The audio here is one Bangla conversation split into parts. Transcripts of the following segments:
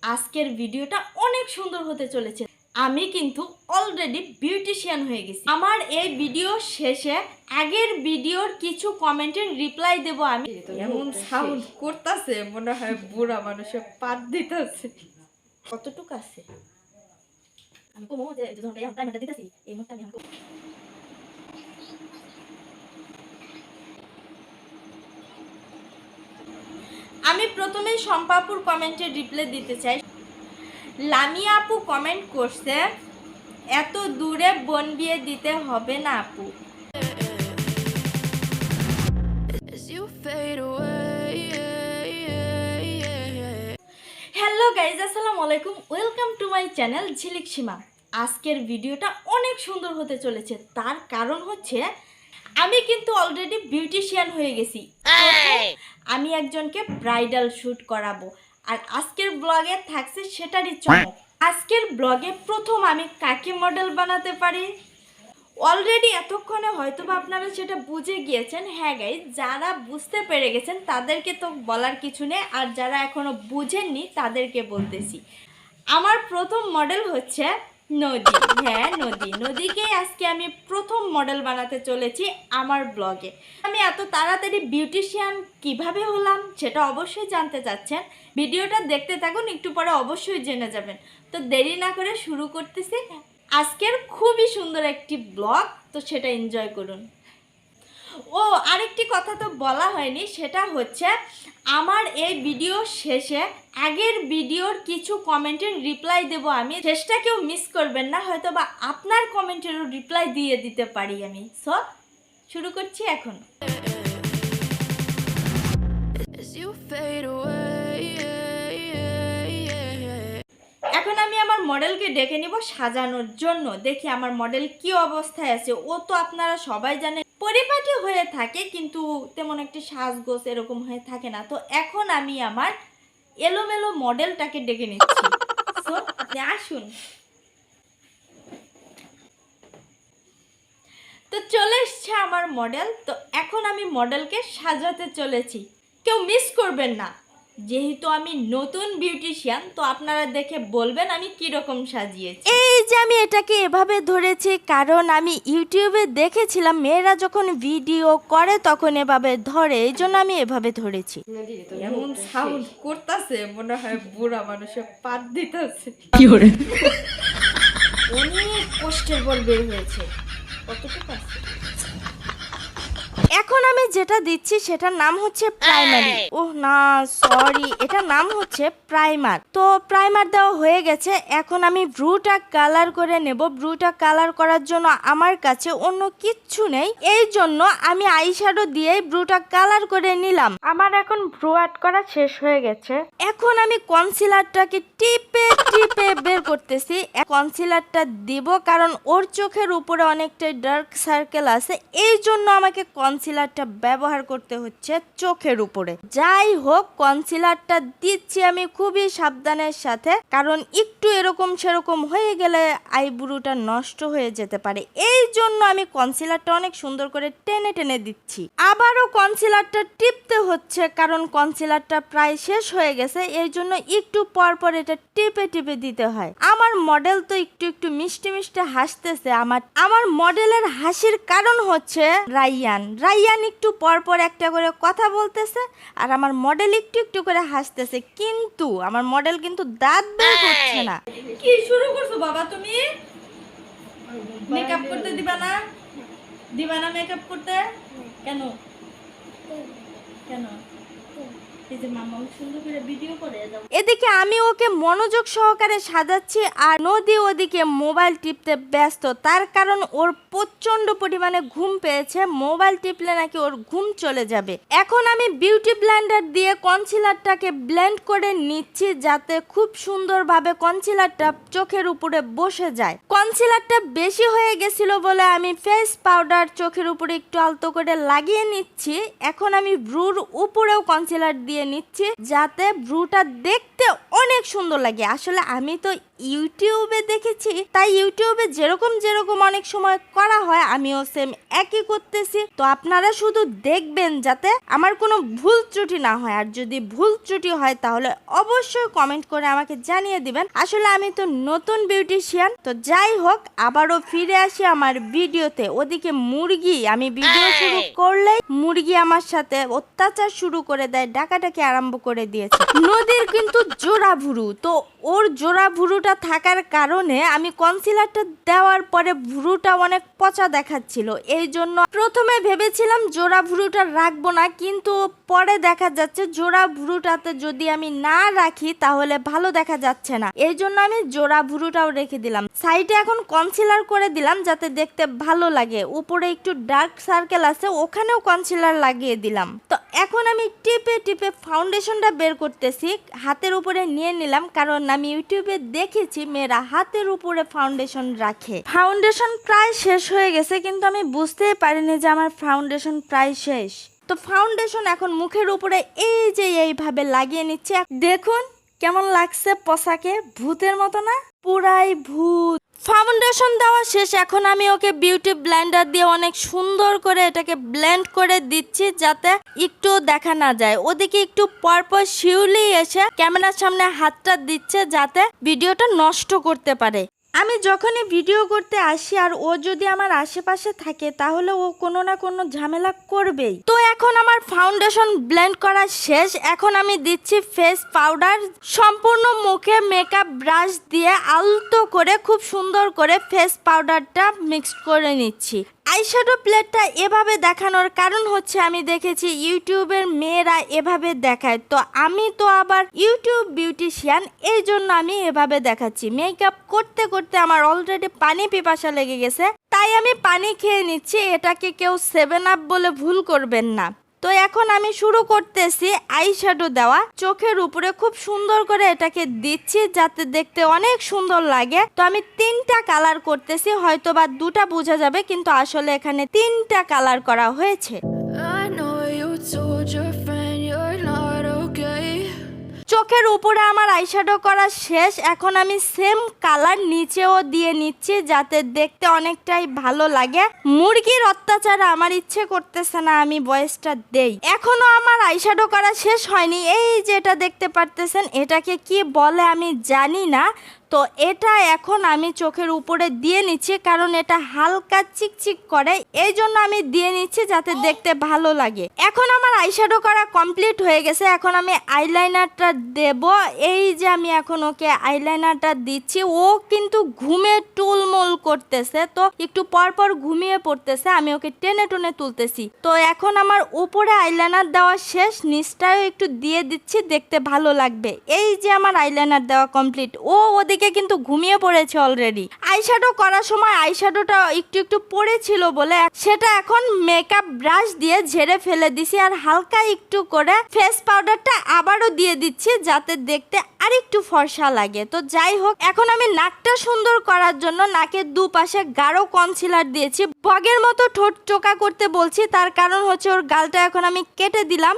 আজকের ভিডিওটা অনেক সুন্দর হতে চলেছে। আমি কিন্তু অলরেডি বিউটিশিয়ান হয়ে গেছি। আমার এই ভিডিও শেষে আগের ভিডিওর কিছু কমেন্টের রিপ্লাই দেব আমি। এমন সাউন্ড করতেছে মনে হয় বুড়া মানুষের পাত দিতেছে। কতটুকু আছে আমি কমো যে যখন এই টাইমটা দিতেছি এই মুহূর্তে আমি আমি প্রথমেই সম্পাপুর কমেন্টের রিপ্লাই দিতে চাই। লামিয়া আপু কমেন্ট করছে, এত দূরে বোন বিয়ে দিতে হবে না আপু। হ্যালো গাইজ, আসসালামু আলাইকুম, ওয়েলকাম টু মাই চ্যানেল ঝিলিক সীমা। আজকের ভিডিওটা অনেক সুন্দর হতে চলেছে। তার কারণ হচ্ছে আমি কিন্তু অলরেডি বিউটিশিয়ান হয়ে গেছি। আমি একজনকে ব্রাইডাল শ্যুট করাবো, আর আজকের ব্লগে থাকছে সেটারই চমক। আজকের ব্লগে প্রথম আমি কাকে মডেল বানাতে পারি। অলরেডি এতক্ষণে হয়তো বা আপনারা সেটা বুঝে গিয়েছেন। হ্যাঁ গাইজ, যারা বুঝতে পেরে গেছেন তাদেরকে তো বলার কিছু নেই, আর যারা এখনো বুঝেননি তাদেরকে বলতেছি। আমার প্রথম মডেল হচ্ছে নদী। হ্যাঁ, নদীকেই আজকে আমি প্রথম মডেল বানাতে চলেছি আমার ব্লগে। আমি এত তাড়াতাড়ি বিউটিশিয়ান কিভাবে হলাম সেটা অবশ্যই জানতে চাচ্ছেন। ভিডিওটা দেখতে থাকুন, একটু পরে অবশ্যই জেনে যাবেন। তো দেরি না করে শুরু করতেছি আজকের খুবই সুন্দর একটি ব্লগ, তো সেটা এনজয় করুন। ও আরেকটি কথা তো বলা হয়নি, সেটা হচ্ছে আমার এই ভিডিও শেষে আগের ভিডিওর কিছু কমেন্টের রিপ্লাই দেব আমি। শেষটা কেউ মিস করবেন না, হয়তো বা আপনার কমেন্টেরও রিপ্লাই দিয়ে দিতে পারি আমি। সো শুরু করছি এখন। এখন আমি আমার মডেলকে ডেকে নিব সাজানোর জন্য। দেখি আমার মডেল কি অবস্থায় আছে। ও তো আপনারা সবাই জানেন পরিপাটি হয়ে থাকে, কিন্তু তেমন একটি সাজগোজ এরকম হয়ে থাকে না। তো এখন আমি আমার এলোমেলো মডেলটাকে ডেকে নিচ্ছি। সো আপনি আসুন। তো চলে এসছে আমার মডেল। তো এখন আমি মডেলকে সাজাতে চলেছি, কেউ মিস করবেন না। যেহেতু আমি নতুন বিউটিশিয়ান, তো আপনারা দেখে বলবেন আমি কিরকম সাজিয়েছি। এই যে আমি এটাকে এভাবে ধরেছি কারণ আমি ইউটিউবে দেখেছিলাম মেয়েরা যখন ভিডিও করে তখন এভাবে ধরে, এই জন্য আমি এভাবে ধরেছি। এমন সাউন্ড করতেছে মনে হয় বুড়া মানুষের পাত দিতেছে। অনেক কষ্টের পর বের হয়েছে। কতটুকু আছে? এখন আমি যেটা দিচ্ছি সেটার নাম হচ্ছে প্রাইমারি। ওহ না, সরি, এটার নাম হচ্ছে প্রাইমার। তো প্রাইমার দেওয়া হয়ে গেছে। এখন আমি ব্রুটা কালার করে নেব। ব্রুটা কালার করার জন্য আমার কাছে অন্য কিচ্ছু নেই, এই জন্য আমি আইশ্যাডো দিয়ে ব্রুটা কালার করে নিলাম। আমার এখন ব্রু আর্ট করা শেষ হয়ে গেছে। এখন আমি কনসিলারটাকে টিপে টিপে বের করতেছি। কনসিলারটা দিব কারণ ওর চোখের উপরে অনেকটাই ডার্ক সার্কেল আছে, এই জন্য আমাকে কনসিলারটা ব্যবহার করতে হচ্ছে চোখের উপরে। যাই হোক, কনসিলারটা দিচ্ছি আমি খুবই সাবধানের সাথে, কারণ একটু এরকম সেরকম হয়ে গেলে আইব্রুটা নষ্ট হয়ে যেতে পারে। এই জন্য আমি কনসিলারটা অনেক সুন্দর করে টেনে টেনে দিচ্ছি। আবারও কনসিলারটা টিপতে হচ্ছে কারণ কনসিলারটা প্রায় শেষ হয়ে গেছে, এই জন্য একটু পর পর এটা টিপে টিপে দিতে হয়। আমার মডেল তো একটু একটু মিষ্টি মিষ্টি হাসতেছে। আমার মডেলের হাসির কারণ হচ্ছে রাইয়ান একটু পর পর একটা করে কথা বলতেছে, আর আমার মডেল একটু একটু করে হাসতেছে, কিন্তু আমার মডেল কিন্তু দাঁত বের করছে না। কি শুরু করছো বাবা তুমি? মেকআপ করতে দিবা না? মেকআপ করতে? কেন কেন? এদিকে আমি ওকে মনোযোগ সহকারে সাজাচ্ছি, আর নদী ওদিকে মোবাইল টিপতে ব্যস্ত। তার কারণ ওর প্রচন্ড পরিমাণে ঘুম পেয়েছে, মোবাইল টিপলে নাকি ওর ঘুম চলে যাবে। এখন আমি বিউটি ব্লেন্ডার দিয়ে কনসিলারটাকে ব্লেন্ড করে নিচ্ছি, যাতে খুব সুন্দরভাবে কনসিলারটা চোখের উপরে বসে যায়। কনসিলারটা বেশি হয়ে গেছিল বলে আমি ফেস পাউডার চোখের উপরে একটু আলতো করে লাগিয়ে নিচ্ছি। এখন আমি ব্রুর উপরেও কনসিলার দিয়ে নিচ্ছি, যাতে ব্রুটা দেখতে অনেক সুন্দর লাগে। আসলে আমি তো ইউটিউবে দেখেছি, তাই ইউটিউবে যেরকম যেরকম অনেক সময় করা হয় আমিও সেম একই করতেছি। তো আপনারা শুধু দেখবেন যাতে আমার কোনো ভুল ত্রুটি না হয়, আর যদি ভুল ত্রুটি হয় তাহলে অবশ্যই কমেন্ট করে আমাকে জানিয়ে দিবেন। আসলে আমি তো নতুন বিউটিশিয়ান। তো যাই হোক, আবারও ফিরে আসি আমার ভিডিওতে। ওদিকে মুরগি, আমি ভিডিও শুরু করলেই মুরগি আমার সাথে অত্যাচার শুরু করে দেয়, ডাকাডাকি আরম্ভ করে দিয়েছে। নদীর কিন্তু জোড়া ভুরু, তো ওর জোড়া ভুরুটা থাকার কারণে আমি কনসিলারটা দেওয়ার পরে ভুরুটা অনেক পচা দেখাচ্ছিল। এই জন্য প্রথমে ভেবেছিলাম জোড়া ভুরুটা রাখবো না, কিন্তু পরে দেখা যাচ্ছে জোড়া ভুরুটাতে যদি আমি না রাখি তাহলে ভালো দেখা যাচ্ছে না। এই জন্য আমি জোড়া ভুরুটাও রেখে দিলাম। সাইডে এখন কনসিলার করে দিলাম যাতে দেখতে ভালো লাগে। উপরে একটু ডার্ক সার্কেল আছে, ওখানেও কনসিলার লাগিয়ে দিলাম। তো এখন আমি টিপে টিপে ফাউন্ডেশনটা বের করতেছি, হাতের উপরে নিয়ে নিলাম, কারণ আমি ইউটিউবে দেখেছি মেয়েরা হাতের উপরে ফাউন্ডেশন রাখে। ফাউন্ডেশন প্রায় শেষ হয়ে গেছে, কিন্তু আমি বুঝতেই পারিনি যে আমার ফাউন্ডেশন প্রায় শেষ। তো ফাউন্ডেশন এখন মুখের উপরে এই যে এইভাবে লাগিয়ে নিচ্ছে। দেখুন কেমন লাগছে পোশাকে, ভূতের মতো না? পুরাই ভূত। ফাউন্ডেশন দেওয়া শেষ। এখন আমি ওকে বিউটি ব্লেন্ডার দিয়ে অনেক সুন্দর করে এটাকে ব্লেন্ড করে দিচ্ছি যাতে একটু দেখা না যায়। ওদিকে একটু পরপর শিউলি এসে ক্যামেরার সামনে হাতটা দিচ্ছে যাতে ভিডিওটা নষ্ট করতে পারে। আমি যখনই ভিডিও করতে আসি আর ও যদি আমার আশেপাশে থাকে তাহলে ও কোনো না কোনো ঝামেলা করবেই। তো এখন আমার ফাউন্ডেশন ব্লেন্ড করা শেষ। এখন আমি দিচ্ছি ফেস পাউডার। সম্পূর্ণ মুখে মেকআপ ব্রাশ দিয়ে আলতো করে খুব সুন্দর করে ফেস পাউডারটা মিক্সড করে নিচ্ছি। আইশ্যাডো প্লেটটা এভাবে দেখানোর কারণ হচ্ছে আমি দেখেছি ইউটিউবের মেয়েরা এভাবে দেখায়, তো আমি তো আবার ইউটিউব বিউটিশিয়ান, এই জন্য আমি এভাবে দেখাচ্ছি। মেকআপ করতে করতে আমার অলরেডি পানি পিপাসা লেগে গেছে, তাই আমি পানি খেয়ে নিচ্ছি। এটাকে কেউ 7 আপ বলে ভুল করবেন না। তো এখন আমি শুরু করতেছি আইশ্যাডো দেওয়া। চোখের উপরে খুব সুন্দর করে এটাকে দিচ্ছি যাতে দেখতে অনেক সুন্দর লাগে। তো আমি 3টা কালার করতেছি, হয়তো বা 2টা বোঝা যাবে, কিন্তু আসলে এখানে 3টা কালার করা হয়েছে। চোখের উপরে আমার আইশ্যাডো করা শেষ। এখন আমি সেম কালার নিচেও দিয়ে নিচ্ছি যাতে দেখতে অনেকটাই ভালো লাগে। মুরগির অত্যাচারে আমার ইচ্ছে করতেছে না আমি ভয়েসটা দেই। এখনো আমার আইশ্যাডো করা শেষ হয়নি। এই যেটা দেখতে পারতেছেন এটাকে কি বলে আমি জানি না। তো এটা এখন আমি চোখের উপরে দিয়ে নিচ্ছি, কারণ এটা হালকা চিকচিক করে, এই জন্য আমি দিয়ে নিচ্ছি যাতে দেখতে ভালো লাগে। এখন আমার আইশ্যাডো করা কমপ্লিট হয়ে গেছে। এখন আমি আইলাইনারটা দেব। এই যে আমি এখন ওকে আইলাইনারটা দিচ্ছি। ও কিন্তু ঘুমে টুলমুল করতেছে, তো একটু পর পর ঘুমিয়ে পড়তেছে, আমি ওকে টেনে টেনে তুলতেছি। তো এখন আমার উপরে আইলাইনার দেওয়া শেষ, নিচটাও একটু দিয়ে দিচ্ছি, দেখতে ভালো লাগবে। এই যে আমার আইলাইনার দেওয়া কমপ্লিট। ওদিকে কিন্তু ঘুমিয়ে পড়েছে অলরেডি। আইশ্যাডো করার সময় আইশ্যাডোটা একটু একটু পড়েছিল বলে সেটা এখন মেকআপ ব্রাশ দিয়ে ঝেড়ে ফেলে দিছি, আর হালকা একটু করে ফেস পাউডারটা আবারও দিয়ে দিচ্ছি যাতে দেখতে আরেকটু ফর্সা লাগে। তো যাই হোক, এখন আমি নাকটা সুন্দর করার জন্য নাকের দুপাশে গাঢ় কনসিলার দিয়েছি। বগের মতো ঠোঁট চোকা করতে বলছি, তার কারণ হচ্ছে ওর গালটা এখন আমি কেটে দিলাম।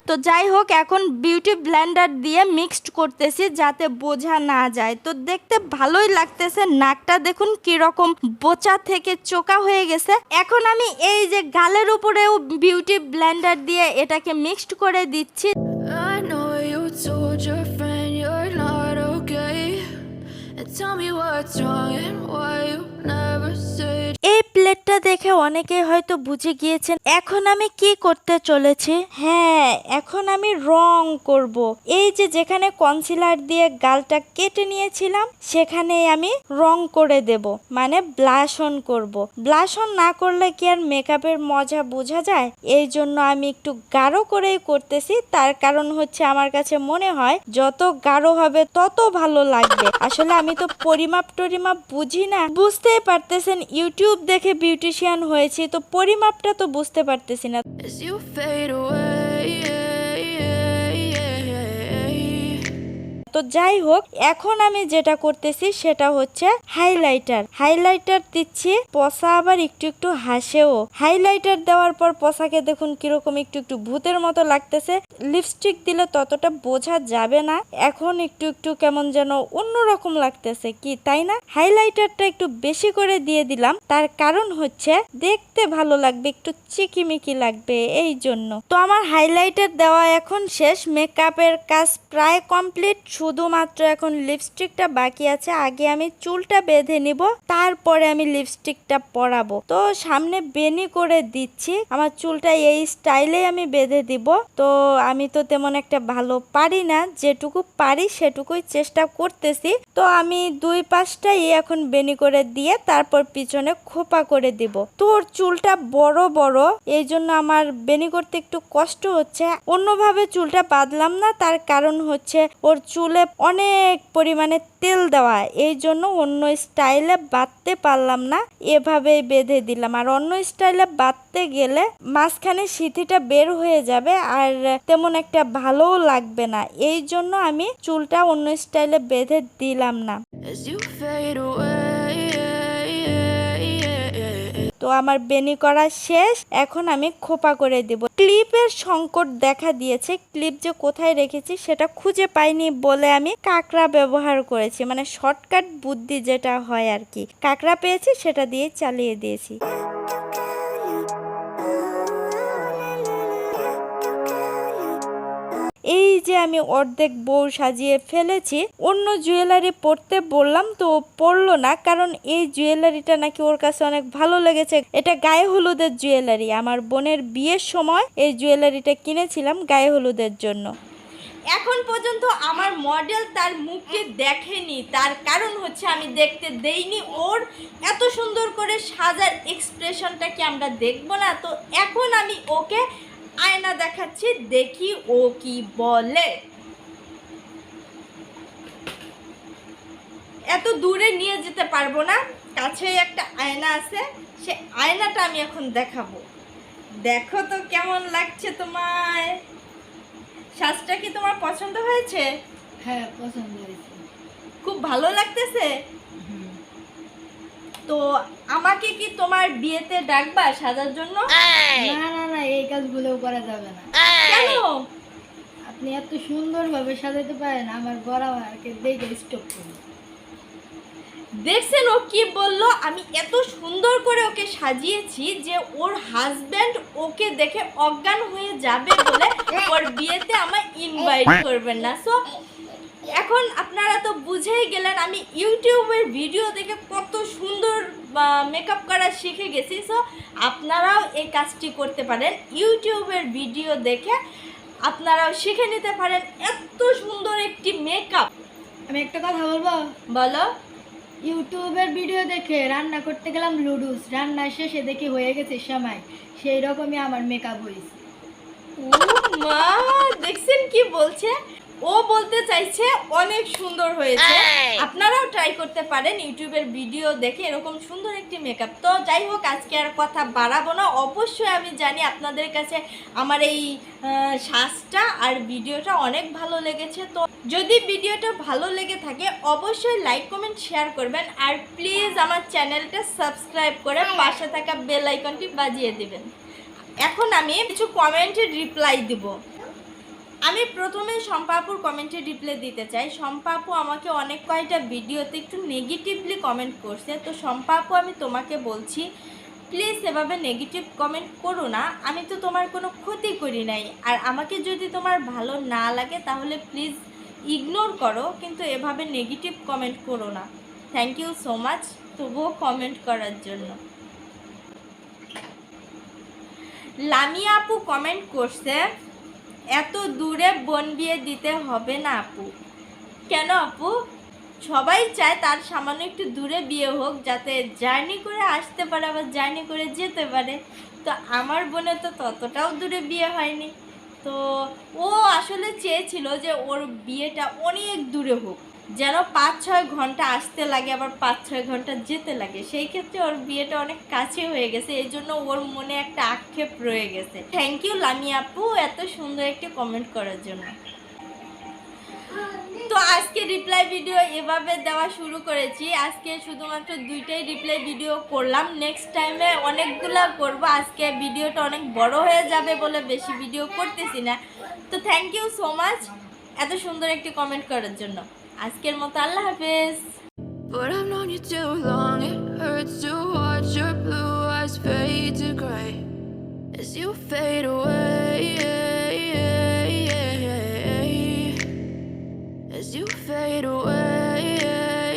তো যাই হোক, এখন বিউটি ব্লেন্ডার দিয়ে মিক্সড করতেছি যাতে বোঝা না যায়। তো দেখতে ভালোই লাগতেছে। নাকটা দেখুন কিরকম বোচা থেকে চোকা হয়ে গেছে। এখন আমি এই যে গালের উপরেও বিউটি ব্লেন্ডার দিয়ে এটাকে মিক্সড করে দিচ্ছি। এই প্লেটটা দেখে অনেকেই হয়তো বুঝে গিয়েছেন এখন আমি কি করতে চলেছি। হ্যাঁ, এখন আমি রং করব। এই যে যেখানে কনসিলার দিয়ে গালটা কেটে নিয়েছিলাম সেখানে আমি রং করে দেব, মানে ব্লাশ অন করব। ব্লাশ অন না করলে কি আর মেকআপের মজা বোঝা যায়? এই জন্য আমি একটু গাঢ় করেই করতেছি। তার কারণ হচ্ছে আমার কাছে মনে হয় যত গাঢ় হবে তত ভালো লাগবে। আসলে আমি তো পরিমাপ টরিমাপ বুঝি না, বুঝতেই পারতেছেন ইউটিউব দেখে বিউটিশিয়ান হয়েছি, তো পরিমাপটা তো বুঝতে পারতেছি না। তো তো যাই হোক, এখন আমি যেটা করতেছি সেটা হচ্ছে হাইলাইটার দিচ্ছি। পসা আবার একটু একটু হাসেও। হাইলাইটার দেওয়ার পর পসাকে দেখুন কিরকম একটু একটু ভূতের মতো লাগতেছে। লিপস্টিক দিলে ততটা বোঝা যাবে না, এখন একটু একটু কেমন যেন অন্যরকম লাগতেছে, কি তাই না? হাইলাইটারটা একটু বেশি করে দিয়ে দিলাম, তার কারণ হচ্ছে দেখতে ভালো লাগবে, একটু চিকিমিকি লাগবে এই জন্য। তো আমার হাইলাইটার দেওয়া এখন শেষ, মেকআপের কাজ প্রায় কমপ্লিট, শুধুমাত্র এখন লিপস্টিকটা বাকি আছে। আগে আমি চুলটা বেঁধে নিব, তারপরে আমি লিপস্টিকটা পরাবো। তো সামনে বেনি করে দিচ্ছি, আমার চুলটা এই স্টাইলে আমি বেঁধে দিব। তো আমি তো তেমন একটা ভালো পারি না, যেটুকু পারি সেটুকুই চেষ্টা করতেছি। তো আমি 2 পাশটাই এখন বেনি করে দিয়ে তারপর পিছনে খোপা করে দিব। তোর চুলটা বড় বড়, এই জন্য আমার বেনি করতে একটু কষ্ট হচ্ছে। অন্যভাবে চুলটা বাঁধলাম না, তার কারণ হচ্ছে ওর চুলে অনেক পরিমাণে তেল দেওয়া, এই জন্য অন্য স্টাইলে বাঁধতে পারলাম না, এভাবেই বেঁধে দিলাম। আর অন্য স্টাইলে বাঁধতে গেলে মাঝখানে সিঁথিটা বের হয়ে যাবে আর তেমন একটা ভালোও লাগবে না, এই জন্য আমি চুলটা অন্য স্টাইলে বেঁধে দিলাম না। তো আমার বেনি করা শেষ, এখন আমি খোপা করে দিব। ক্লিপের সংকট দেখা দিয়েছে, ক্লিপ যে কোথায় রেখেছি সেটা খুঁজে পাইনি বলে আমি কাঁকড়া ব্যবহার করেছি, মানে শর্টকাট বুদ্ধি যেটা হয় আর কি। কাঁকড়া পেয়েছি, সেটা দিয়ে চালিয়ে দিয়েছি। এই যে আমি অর্ধেক বউ সাজিয়ে ফেলেছি। অন্য জুয়েলারি পরতে বললাম তো পরলো না, কারণ এই জুয়েলারিটা নাকি ওর কাছে অনেক ভালো লেগেছে। এটা গায়ে হলুদের জুয়েলারি, আমার বোনের বিয়ের সময় এই জুয়েলারিটা কিনেছিলাম গায়ে হলুদের জন্য। এখন পর্যন্ত আমার মডেল তার মুখটি দেখেনি, তার কারণ হচ্ছে আমি দেখতে দেইনি। ওর এত সুন্দর করে সাজার এক্সপ্রেশনটা কি আমরা দেখবো না? তো এখন আমি ওকে আয়না দেখাচ্ছি, দেখি ও কি বলে। এত দূরে নিয়ে যেতে পারবো না, কাছেই একটা আয়না আছে, সে আয়নাটা আমি এখন দেখাবো। দেখো তো কেমন লাগছে তোমার সাজটা, কি তোমার পছন্দ হয়েছে? হ্যাঁ, পছন্দ হয়েছে, খুব ভালো লাগতেছে। তো আমাকে কি তোমার বিয়েতে ডাকবা সাজার জন্য? না না না, এই কাজগুলো করা যাবে না। কেন? আপনি এত সুন্দরভাবে সাজাতে পারেন, আমার বড় আমাকে দেখে স্টপ করুন। দেখছেন ও কি বললো? আমি এত সুন্দর করে ওকে সাজিয়েছি যে ওর হাজবেন্ড ওকে দেখে অজ্ঞান হয়ে যাবে বলে ওর বিয়েতে আমায় ইনভাইট করবেন না। সো এখন আপনারা তো বুঝেই গেলেন আমি ইউটিউবের ভিডিও দেখে কত সুন্দর মেকআপ করা শিখে গেছি। সো আপনারাও এই কাজটি করতে পারেন, ইউটিউবের ভিডিও দেখে আপনারাও শিখে নিতে পারেন এত সুন্দর একটি মেকআপ। আমি একটা কথা বলবো? বলো। ইউটিউবের ভিডিও দেখে রান্না করতে গেলাম লুডুস, রান্না শেষে দেখি হয়ে গেছে সেমাই, সেই রকমই আমার মেকআপ হয়েছে। ও মা, দেখছেন কি বলছে? ও বলতে চাইছে অনেক সুন্দর হয়েছে। আপনারাও ট্রাই করতে পারেন ইউটিউবের ভিডিও দেখে এরকম সুন্দর একটি মেকআপ। তো যাই হোক, আজকে আর কথা বাড়াবো না। অবশ্যই আমি জানি আপনাদের কাছে আমার এই সাজটা আর ভিডিওটা অনেক ভালো লেগেছে। তো যদি ভিডিওটা ভালো লেগে থাকে অবশ্যই লাইক কমেন্ট শেয়ার করবেন, আর প্লিজ আমার চ্যানেলটা সাবস্ক্রাইব করে পাশে থাকা বেল আইকনটি বাজিয়ে দিবেন। এখন আমি কিছু কমেন্টের রিপ্লাই দিব। আমি প্রথমে শম্পাপুর কমেন্টে রিপ্লাই দিতে চাই। শম্পাপু আমাকে অনেক কয়টা ভিডিওতে একটু নেগেটিভলি কমেন্ট করছে। তো শম্পাপু, আমি তোমাকে বলছি প্লিজ এভাবে নেগেটিভ কমেন্ট করো না, আমি তো তোমার কোনো ক্ষতি করি নাই। আর আমাকে যদি তোমার ভালো না লাগে তাহলে প্লিজ ইগনোর করো, কিন্তু এভাবে নেগেটিভ কমেন্ট করো না। থ্যাংক ইউ সো মাচ তবুও কমেন্ট করার জন্য। লামিয়া আপু কমেন্ট করছে, এত দূরে বোন বিয়ে দিতে হবে না আপু। কেন আপু? সবাই চায় তার সামান্য একটু দূরে বিয়ে হোক, যাতে জার্নি করে আসতে পারে আবার জার্নি করে যেতে পারে। তো আমার বোনের তো ততটাও দূরে বিয়ে হয়নি। তো ও আসলে চেয়েছিল যে ওর বিয়েটা অনেক দূরে হোক, যেন 5-6 ঘন্টা আসতে লাগে আবার 5-6 ঘন্টা যেতে লাগে। সেই ক্ষেত্রে ওর বিয়েটা অনেক কাছে হয়ে গেছে, এই জন্য ওর মনে একটা আক্ষেপ রয়ে গেছে। থ্যাংক ইউ লামি আপু এত সুন্দর একটি কমেন্ট করার জন্য। তো আজ আজকে রিপ্লাই ভিডিও এভাবে দেওয়া শুরু করেছি। আজকে শুধুমাত্র 2টাই রিপ্লাই ভিডিও করলাম, নেক্সট টাইমে অনেকগুলা করব। আজকে ভিডিওটা অনেক বড় হয়ে যাবে বলে বেশি ভিডিও করতেছি না। তো থ্যাংক ইউ সো মাচ এত সুন্দর একটি কমেন্ট করার জন্য। আজকের মতো আল্লাহ হাফেজ। But I've known you too long, it hurts to watch your blue eyes fade to gray as you fade away, as you fade away.